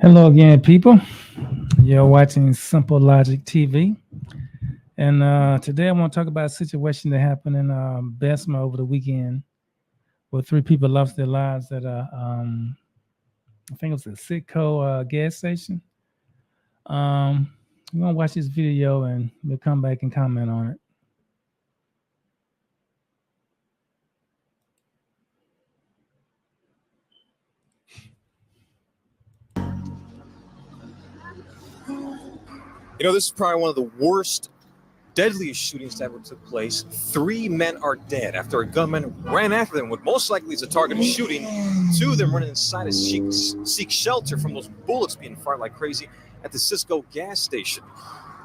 Hello again, people. You're watching Simple Logic TV. And today I want to talk about a situation that happened in Bessemer over the weekend where three people lost their lives at I think it was a citico gas station. Um, we're going to watch this video and we'll come back and comment on it. This is probably one of the worst, deadliest shootings that ever took place. 3 men are dead after a gunman ran after them, what most likely is a target of shooting. 2 of them running inside to seek shelter from those bullets being fired like crazy at the Cisco gas station.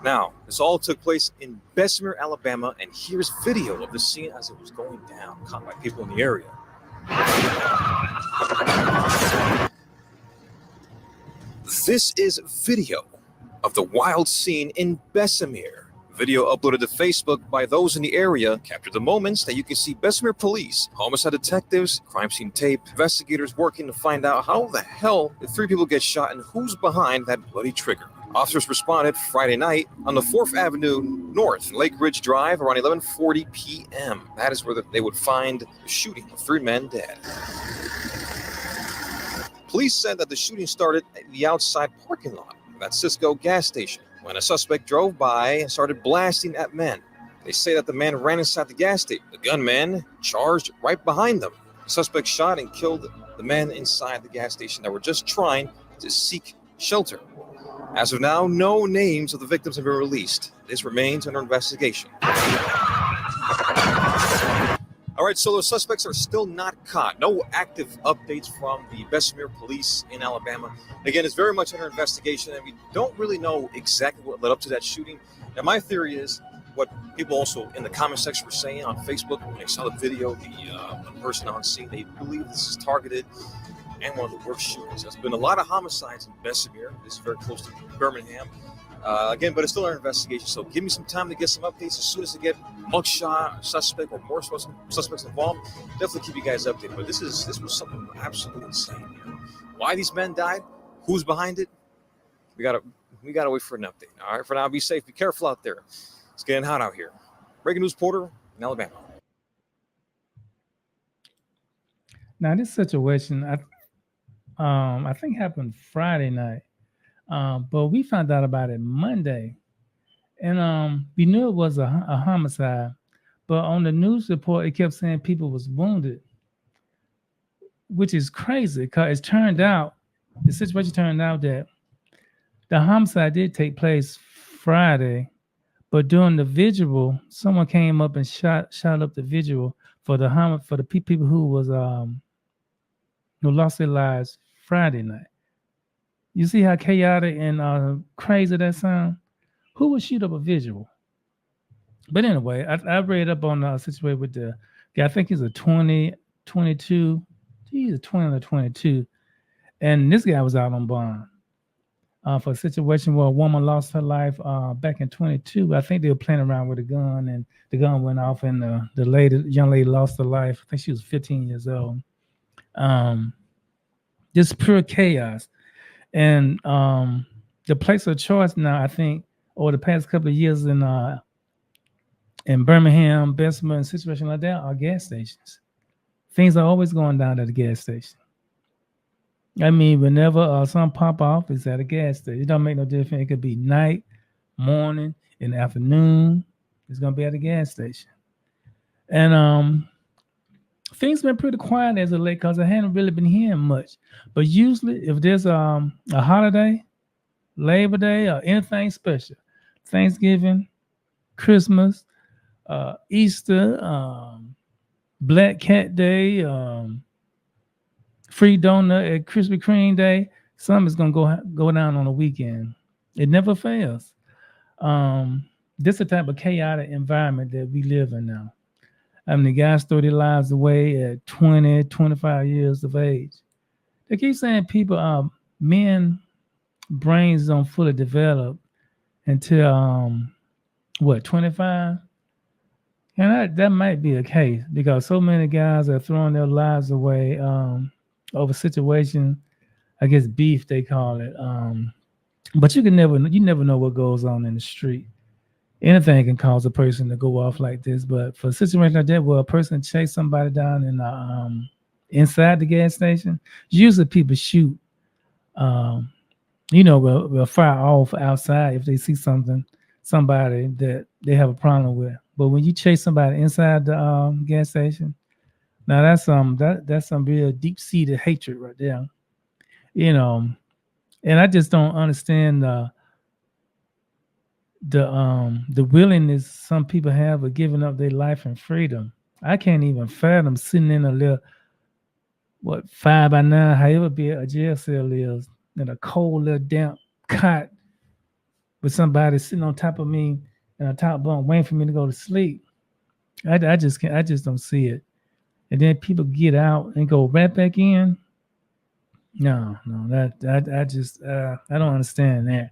Now, this all took place in Bessemer, Alabama, and here's video of the scene as it was going down, caught by people in the area. This is video of the wild scene in Bessemer. Video uploaded to Facebook by those in the area captured the moments that you can see Bessemer police, homicide detectives, crime scene tape, investigators working to find out how the hell did 3 people get shot and who's behind that bloody trigger. Officers responded Friday night on the 4th Avenue North, Lake Ridge Drive, around 11:40 p.m. That is where they would find the shooting of 3 men dead. Police said that the shooting started at the outside parking lot of that Cisco gas station when a suspect drove by and started blasting at men. They say that the man ran inside the gas station. The gunman charged right behind them. The suspect shot and killed the men inside the gas station that were just trying to seek shelter. As of now, no names of the victims have been released. This remains under investigation. All right, so the suspects are still not caught. No active updates from the Bessemer police in Alabama. Again, it's very much under investigation, and we don't really know exactly what led up to that shooting. Now, my theory is what people also in the comment section were saying on Facebook when they saw the video, the person on scene, they believe this is targeted and one of the worst shootings. There's been a lot of homicides in Bessemer. This is very close to Birmingham. Again, but it's still under investigation, so give me some time to get some updates. As soon as I get mugshot, suspect, or more suspects involved, definitely keep you guys updated. But this was something absolutely insane here. Why these men died? Who's behind it? We gotta wait for an update. All right, for now, be safe, be careful out there. It's getting hot out here. Breaking news, Porter in Alabama. Now, this situation, I think happened Friday night. But we found out about it Monday, and we knew it was a homicide. But on the news report, it kept saying people was wounded, which is crazy because the situation turned out that the homicide did take place Friday, but during the vigil, someone came up and shot up the vigil for the people who was who lost their lives Friday night. You see how chaotic and crazy that sounds? Who would shoot up a visual? But anyway, I read up on the situation with the guy. I think he's a 22. He's a 20 or 22. And this guy was out on bond for a situation where a woman lost her life back in 22. I think they were playing around with a gun, and the gun went off, and the young lady lost her life. I think she was 15 years old. Just pure chaos. And the place of choice now, I think, over the past couple of years in Birmingham, Bessemer, and situations like that are gas stations. Things are always going down at the gas station. I mean, whenever some pop off, it's at a gas station. It don't make no difference. It could be night, morning, in the afternoon. It's gonna be at a gas station. And things been pretty quiet as of late because I hadn't really been hearing much. But usually, if there's a holiday, Labor Day, or anything special, Thanksgiving, Christmas, Easter, Black Cat Day, Free Donut at Krispy Kreme Day, something's gonna go down on the weekend. It never fails. This is the type of chaotic environment that we live in now. I mean, the guys throw their lives away at 20, 25 years of age. They keep saying men brains don't fully develop until 25? And that might be the case because so many guys are throwing their lives away over situations. I guess beef they call it. But you never know what goes on in the street. Anything can cause a person to go off like this. But for a situation like that, where a person chase somebody down in inside the gas station, usually people shoot. Um, will fire off outside if they see somebody that they have a problem with. But when you chase somebody inside the gas station, now that's some real deep seated hatred right there. You know, and I just don't understand the willingness some people have of giving up their life and freedom. I can't even fathom sitting in a little what 5 by 9, however big a jail cell is, in a cold little damp cot with somebody sitting on top of me and a top bunk waiting for me to go to sleep. I just can't. I just don't see it. And then people get out and go right back in. No, no, I just I don't understand that.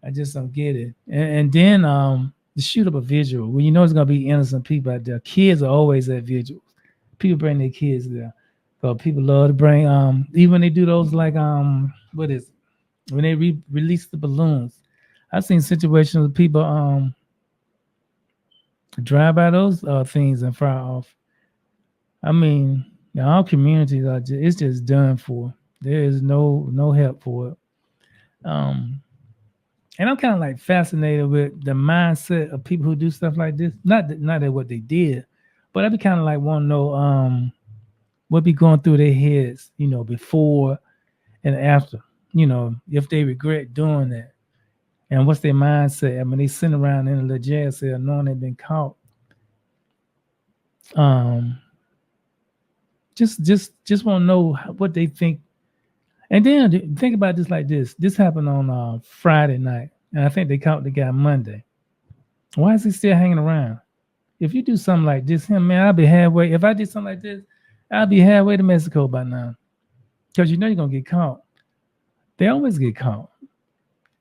I just don't get it. And then to shoot up a visual when you know it's gonna be innocent people out there. Kids are always at vigils. People bring their kids there. So people love to bring even when they do those like what is it? When they release the balloons. I've seen situations with people drive by those things and fire off. I mean, our communities are just, it's just done for. There is no help for it. Um, and I'm kind of like fascinated with the mindset of people who do stuff like this. Not that what they did, but I'd be kind of like want to know what be going through their heads, before and after. If they regret doing that, and what's their mindset. I mean, they sitting around in a jail cell knowing they've been caught. Um, just want to know what they think. And then think about this like this. This happened on Friday night, and I think they caught the guy Monday. Why is he still hanging around? If you do something like this, him man, I'll be halfway. If I did something like this, I'll be halfway to Mexico by now, because you know you're gonna get caught. They always get caught.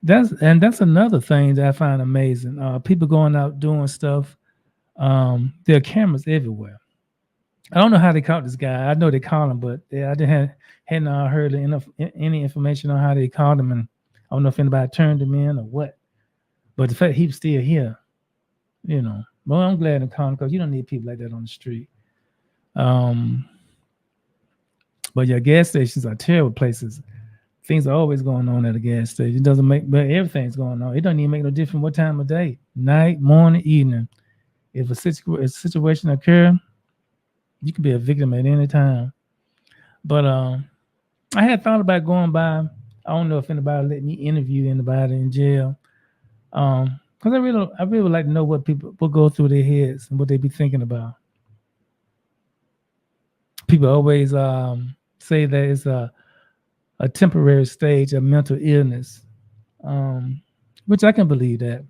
That's another thing that I find amazing. People going out doing stuff. There are cameras everywhere. I don't know how they caught this guy. I know they caught him, but I hadn't heard enough any information on how they caught him, and I don't know if anybody turned him in or what. But the fact he was still here, well, I'm glad they caught him because you don't need people like that on the street. Um, but yeah, gas stations are terrible places. Things are always going on at a gas station. It doesn't make, but everything's going on. It doesn't even make no difference what time of day, night, morning, evening. If a situation occur, you could be a victim at any time. But I had thought about going by. I don't know if anybody let me interview anybody in jail. Because I really would like to know what people will go through their heads and what they be thinking about. People always say that it's a temporary stage of mental illness, um, which I can believe that.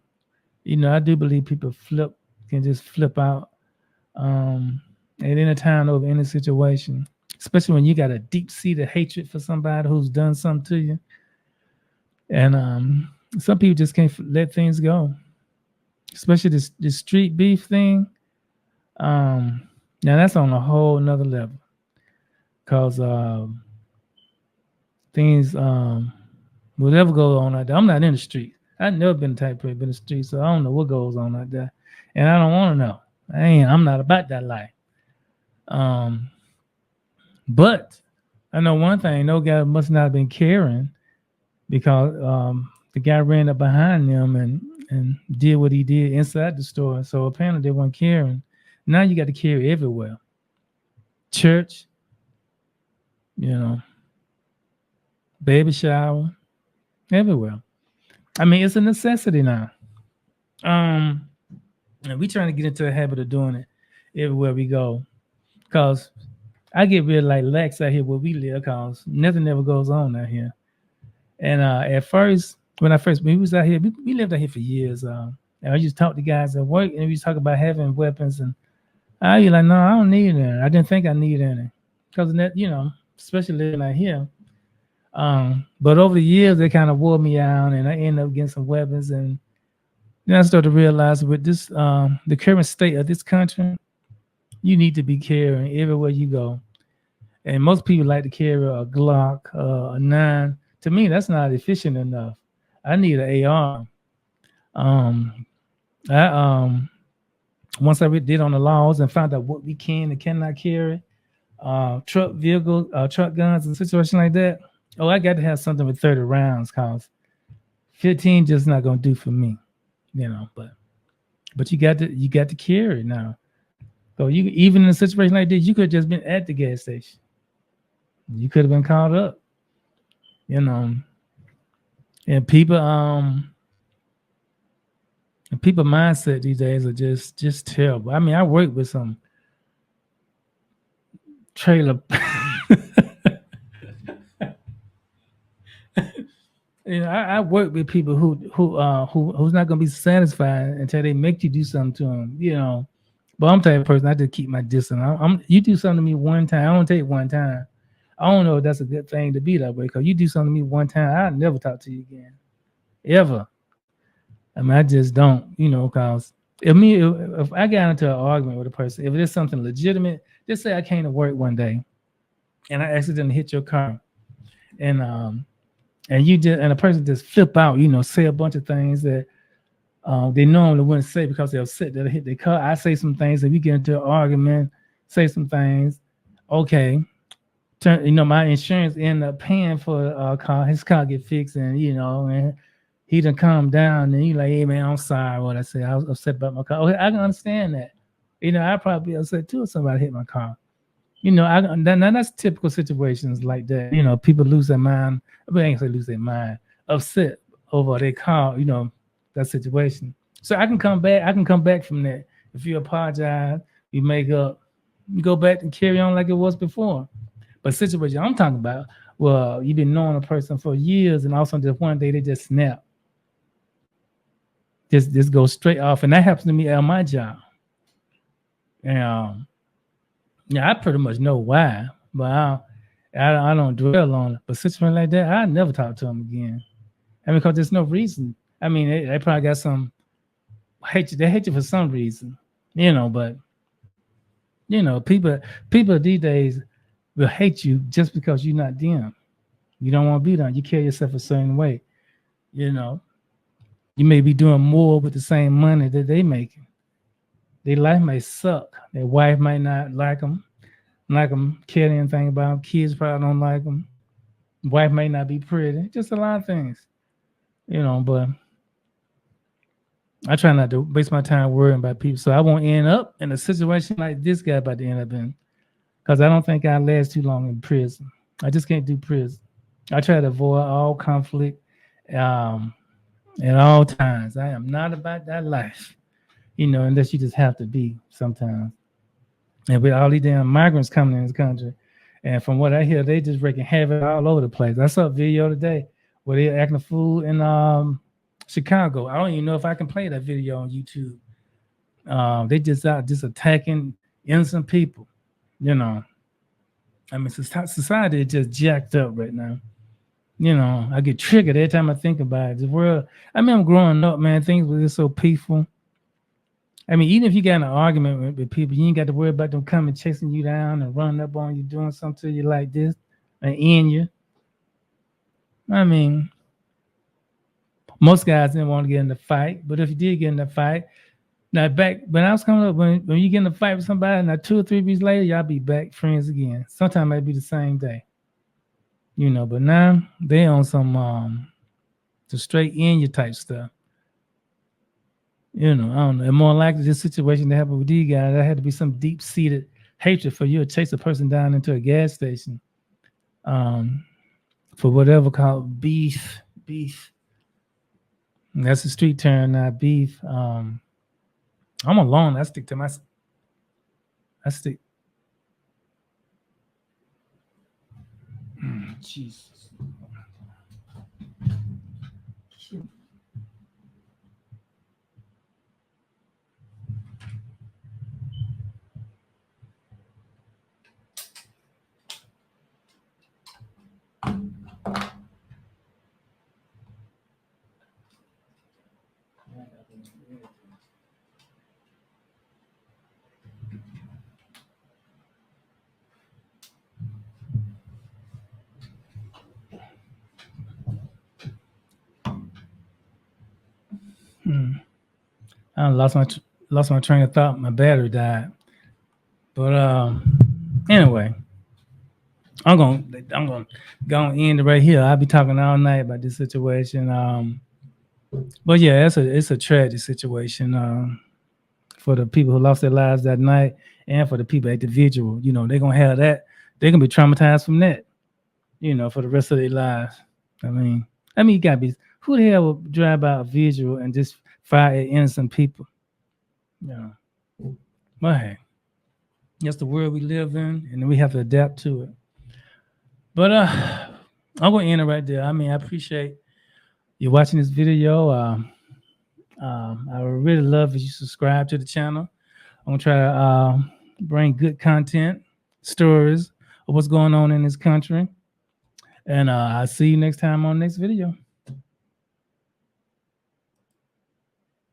I do believe people can just flip out at any time over any situation, especially when you got a deep seated hatred for somebody who's done something to you. And some people just can't let things go, especially this street beef thing. Now that's on a whole nother level because things, whatever goes on out there, I'm not in the street. I've never been the type of person in the street, so I don't know what goes on out there, and I don't want to know. I'm not about that life. Um, but I know one thing: no guy must not have been caring because the guy ran up behind them and did what he did inside the store. So apparently they weren't caring. Now you got to carry everywhere, church, you know, baby shower, everywhere. I mean, it's a necessity now. Um, and we trying to get into a habit of doing it everywhere we go. Cause I get real like lax out here where we live, cause nothing ever goes on out here. And at first, when we was out here, we lived out here for years. And I used to talk to guys at work, and we used to talk about having weapons, and I be like, no, I don't need any. I didn't think I need any, cause that, especially living out here. But over the years, they kind of wore me out, and I ended up getting some weapons, and then I started to realize with this, the current state of this country, you need to be carrying everywhere you go. And most people like to carry a Glock, a nine. To me, that's not efficient enough. I need an AR. Um, I once I did on the laws and found out what we can and cannot carry, truck vehicle, truck guns, and situation like that. Oh, I got to have something with 30 rounds, cause 15 just not gonna do for me, but you got to carry it now. So you even in a situation like this, you could have just been at the gas station. You could have been caught up, you know. And people mindset these days are just terrible. I mean, I work with some trailer. I work with people who's not gonna be satisfied until they make you do something to them. But I'm the type of person I just keep my distance. You do something to me one time, I don't take one time. I don't know if that's a good thing to be that way because you do something to me one time, I'll never talk to you again, ever. I mean, I just don't, because if I got into an argument with a person, if it's something legitimate, just say I came to work one day and I accidentally hit your car, and and a person just flip out, say a bunch of things that they normally wouldn't say because they're upset that I hit their car. I say some things and we get into an argument, say some things. Okay, my insurance end up paying for a car. His car get fixed, and he done calm down. And he like, hey man, I'm sorry what I said. I was upset about my car. Okay, I can understand that. I probably be upset too if somebody hit my car. That's typical situations like that. People lose their mind. I ain't say lose their mind, upset over their car. That situation. So I can come back. I can come back from that. If you apologize, you make up, you go back and carry on like it was before. But situation I'm talking about, well, you've been knowing a person for years, and also just one day they just snap, just go straight off, and that happens to me at my job. And yeah, I pretty much know why, but I don't dwell on it. But situation like that, I never talk to them again. I mean, because there's no reason. I mean, they probably got some hate you. They hate you for some reason, But people these days will hate you just because you're not them. You don't want to be them. You carry yourself a certain way. You know, you may be doing more with the same money that they making. Their life may suck. Their wife might not like them, care anything about them. Kids probably don't like them. Wife may not be pretty. Just a lot of things, But I try not to waste my time worrying about people, so I won't end up in a situation like this guy about to end up in. Because I don't think I last too long in prison. I just can't do prison. I try to avoid all conflict um, at all times. I am not about that life, unless you just have to be sometimes. And with all these damn migrants coming in this country, and from what I hear, they just wreaking havoc all over the place. I saw a video today where they're acting a fool in Chicago. I don't even know if I can play that video on YouTube. They just out just attacking innocent people. You know, I mean, society is just jacked up right now. I get triggered every time I think about it. The world. I mean, I'm growing up, man. Things were just so peaceful. I mean, even if you got in an argument with people, you ain't got to worry about them coming chasing you down and running up on you, doing something to you like this, and end you. I mean, most guys didn't want to get in the fight, but if you did get in the fight, now back when I was coming up, when you get in a fight with somebody, now 2 or 3 weeks later, y'all be back friends again. Sometimes it might be the same day, But now they on some the straight in you type stuff. I don't know. And more likely, this situation that happened with these guys, there had to be some deep seated hatred for you to chase a person down into a gas station um, for whatever called beef. Beef. And that's the street term now. Beef. I'm alone. I stick to my. I stick. Jesus. Hmm. I lost my train of thought. My battery died. But anyway, I'm gonna go and end it right here. I'll be talking all night about this situation. But yeah, it's a tragic situation for the people who lost their lives that night, and for the people at the vigil. They're gonna have that. They're gonna be traumatized from that. For the rest of their lives. I mean, you gotta be. Who the hell would drive by a vigil and just fire at innocent people? Yeah. But hey, that's the world we live in, and we have to adapt to it. But I'm gonna end it right there. I mean, I appreciate you watching this video. I would really love if you subscribe to the channel. I'm gonna try to bring good content, stories of what's going on in this country, and I'll see you next time on the next video.